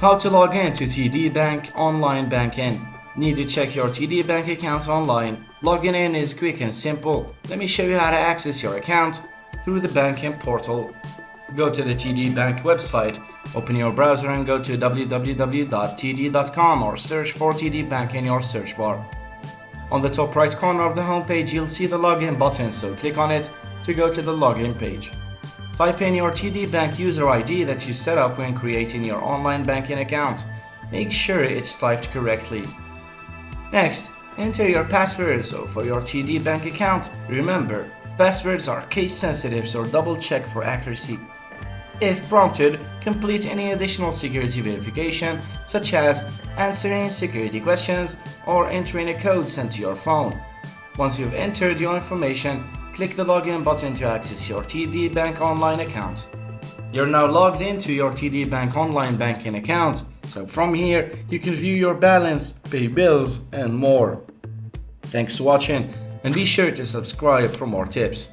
How to log in to TD Bank Online Banking. Need to check your TD Bank account online. Logging in is quick and simple. Let me show you how to access your account through the banking portal. Go to the TD Bank website, open your browser and go to www.td.com or search for TD Bank in your search bar. On the top right corner of the homepage, you'll see the login button, so click on it to go to the login page. Type in your TD Bank user ID that you set up when creating your online banking account. Make sure it's typed correctly. Next, enter your password for your TD Bank account. Remember, passwords are case sensitive, so double check for accuracy. If prompted, complete any additional security verification, such as answering security questions or entering a code sent to your phone. Once you've entered your information, click the login button to access your TD Bank online account. You're now logged into your TD Bank online banking account, so from here you can view your balance, pay bills, and more. Thanks for watching, and be sure to subscribe for more tips.